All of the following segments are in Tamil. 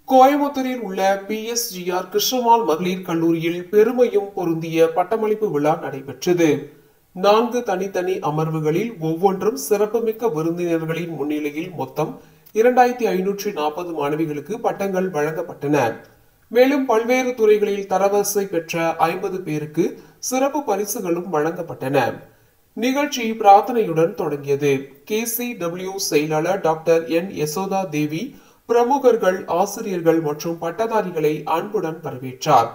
கோயம்புத்தூரில் உள்ள பிஎஸ்ஜிஆர் கிருஷ்ணமால் மகளிர் கல்லூரியில் பெருமையும் பொருந்திய பட்டமளிப்பு விழா நடைபெற்றது. 4 தனித்தனி அமர்வுகளில் ஒவ்வொன்றும் சிறப்புமிக்க விருந்தினர்களின் முன்னிலையில் மொத்தம் 2540 மாணவிகளுக்கு பட்டங்கள் வழங்கப்பட்டன. மேலும் பல்வேறு துறைகளில் தரவரிசை பெற்ற 50 பேருக்கு சிறப்பு பரிசுகளும் வழங்கப்பட்டன. நிகழ்ச்சி பிரார்த்தனையுடன் தொடங்கியது. KCW செயலாளர் டாக்டர் என் யசோதா தேவி பிரமுகர்கள், ஆசிரியர்கள் மற்றும் பட்டதாரிகளை அன்புடன் வரவேற்றார்.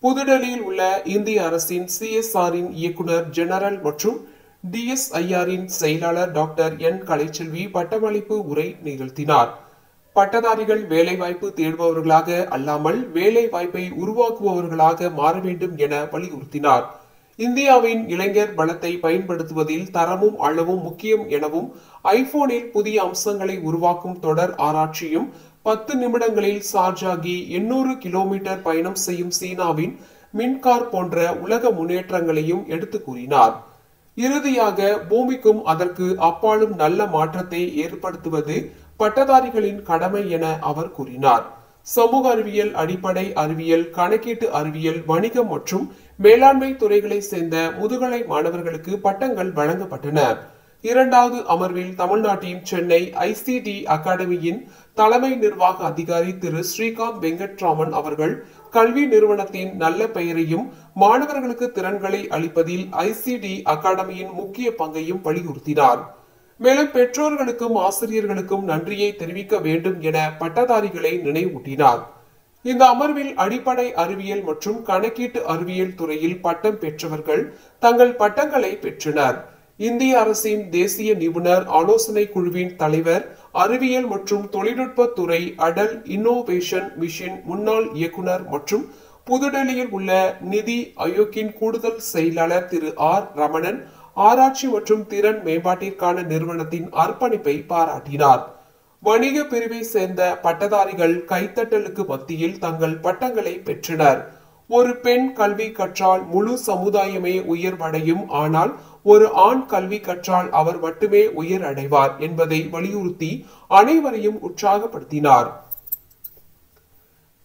புதுடெல்லியில் உள்ள இந்திய அரசின் CSRின் இயக்குனர் ஜெனரல் மற்றும் DSIRின் செயலாளர் டாக்டர் என் கலைச்செல்வி பட்டமளிப்பு உரை நிகழ்த்தினார். பட்டதாரிகள் வேலைவாய்ப்பு தேடுபவர்களாக அல்லாமல் வேலை வாய்ப்பை உருவாக்குபவர்களாக மாற வேண்டும் என வலியுறுத்தினார். இந்தியாவின் இளைஞர் பலத்தை பயன்படுத்துவதில் தரமும் அளவும் முக்கியம் எனவும், ஐபோனில் புதிய அம்சங்களை உருவாக்கும் தொடர் ஆராய்ச்சியும் 10 நிமிடங்களில் சார்ஜ் ஆகி 800 கிலோமீட்டர் பயணம் செய்யும் சீனாவின் மின்கார் போன்ற உலக முன்னேற்றங்களையும் எடுத்து கூறினார். இறுதியாக பூமிக்கும் அதற்கு அப்பாலும் நல்ல மாற்றத்தை ஏற்படுத்துவது பட்டதாரிகளின் கடமை என அவர் கூறினார். சமூக அறிவியல், அடிப்படை அறிவியல், கணக்கீட்டு அறிவியல், வணிகம் மற்றும் மேலாண்மை துறைகளை சேர்ந்த முதுகலை மாணவர்களுக்கு பட்டங்கள் வழங்கப்பட்டன. இரண்டாவது அமர்வில் தமிழ்நாட்டின் சென்னை ICT அகாடமியின் தலைமை நிர்வாக அதிகாரி திரு ஸ்ரீகாந்த் வெங்கட்ராமன் அவர்கள் கல்வி நிறுவனத்தின் நல்ல பெயரையும் மாணவர்களுக்கு திறன்களை அளிப்பதில் ICT அகாடமியின் முக்கிய பங்கையும் வலியுறுத்தினார். மேலும் பெற்றோர்களுக்கும் ஆசிரியர்களுக்கும் நன்றியை தெரிவிக்க வேண்டும் என பட்டதாரிகளை நினைவூட்டினார். இந்த அமர்வில் அடிப்படை அறிவியல் மற்றும் கணக்கீட்டு அறிவியல் துறையில் பட்டம் பெற்றவர்கள் தங்கள் பட்டங்களை பெற்றனர். இந்திய அரசின் தேசிய நிபுணர் ஆலோசனை குழுவின் தலைவர், அறிவியல் மற்றும் தொழில்நுட்ப துறை அடல் இன்னோவேஷன் மிஷன் முன்னாள் இயக்குனர் மற்றும் புதுடெல்லியில் உள்ள நிதி ஆயோக்கின் கூடுதல் செயலாளர் திரு R ரமணன் ஆராய்ச்சி மற்றும் திறன் மேம்பாட்டிற்கான நிறுவனத்தின் அர்ப்பணிப்பை பாராட்டினார். வணிக பிரிவை சேர்ந்த பட்டதாரிகள் கைத்தட்டலுக்கு மத்தியில் தங்கள் பட்டங்களை பெற்றனர். ஒரு பெண் கல்வி கற்றால் முழு சமுதாயமே உயர்வடையும், ஆனால் ஒரு ஆண் கல்வி கற்றால் அவர் மட்டுமே உயர் அடைவார் என்பதை வலியுறுத்தி அனைவரையும் உற்சாகப்படுத்தினார்.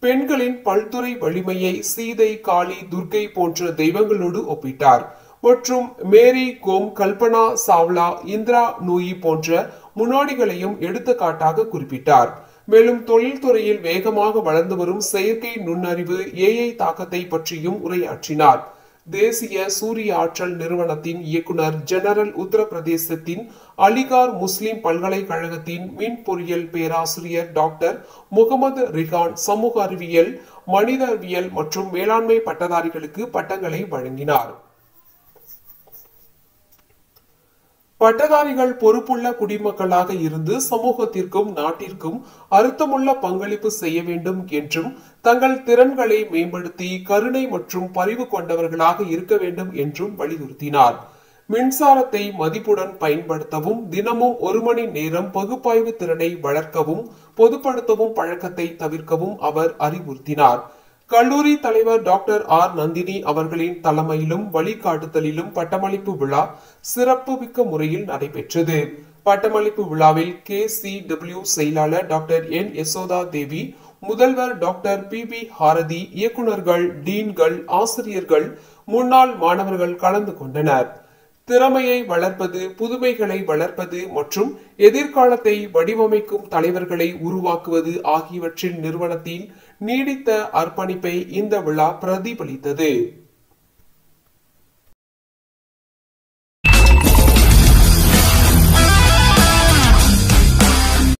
பெண்களின் பல்துறை வலிமையை சீதை, காளி, துர்கை போன்ற தெய்வங்களோடு ஒப்பிட்டார் மற்றும் மேரி கோம், கல்பனா சாவ்லா, இந்திரா நூயி போன்ற முன்னோடிகளையும் எடுத்துக்காட்டாக குறிப்பிட்டார். மேலும் தொழில்துறையில் வேகமாக வளர்ந்து வரும் செயற்கை நுண்ணறிவு AI தாக்கத்தை பற்றியும் உரையாற்றினார். தேசிய சூரிய ஆற்றல் நிறுவனத்தின் இயக்குனர் ஜெனரல், உத்தரப்பிரதேசத்தின் அலிகார் முஸ்லிம் பல்கலைக்கழகத்தின் மின் பொறியியல் பேராசிரியர் டாக்டர் முகமது ரிகான் சமூக அறிவியல், மனித அறிவியல் மற்றும் மேலாண்மை பட்டதாரிகளுக்கு பட்டங்களை வழங்கினார். பட்டதாரிகள் பொறுப்புள்ள குடிமக்களாக இருந்து சமூகத்திற்கும் நாட்டிற்கும் அர்த்தமுள்ள பங்களிப்பு செய்ய வேண்டும் என்றும், தங்கள் திறன்களை மேம்படுத்தி கருணை மற்றும் பரிவு கொண்டவர்களாக இருக்க வேண்டும் என்றும் வலியுறுத்தினார். மின்சாரத்தை மதிப்புடன் பயன்படுத்தவும், தினமும் 1 மணி நேரம் பகுப்பாய்வு திறனை வளர்க்கவும், பொதுப்படுத்தவும் பழக்கத்தை தவிர்க்கவும் அவர் அறிவுறுத்தினார். கல்லூரி தலைவர் டாக்டர் R நந்தினி அவர்களின் தலைமையிலும் வழிகாட்டுதலிலும் பட்டமளிப்பு விழா சிறப்புமிக்க முறையில் நடைபெற்றது. பட்டமளிப்பு விழாவில் KCW செயலாளர் டாக்டர் என் யசோதா தேவி, முதல்வர் டாக்டர் PB ஹாரதி, இயக்குநர்கள், டீன்கள், ஆசிரியர்கள், முன்னாள் மாணவர்கள் கலந்து கொண்டனர். திறமையை வளர்ப்பது, புதுமைகளை வளர்ப்பது மற்றும் எதிர்காலத்தை வடிவமைக்கும் தலைவர்களை உருவாக்குவது ஆகியவற்றில் நிறுவனத்தின் நீடித்த அர்ப்பணிப்பை இந்த விழா பிரதிபலித்தது.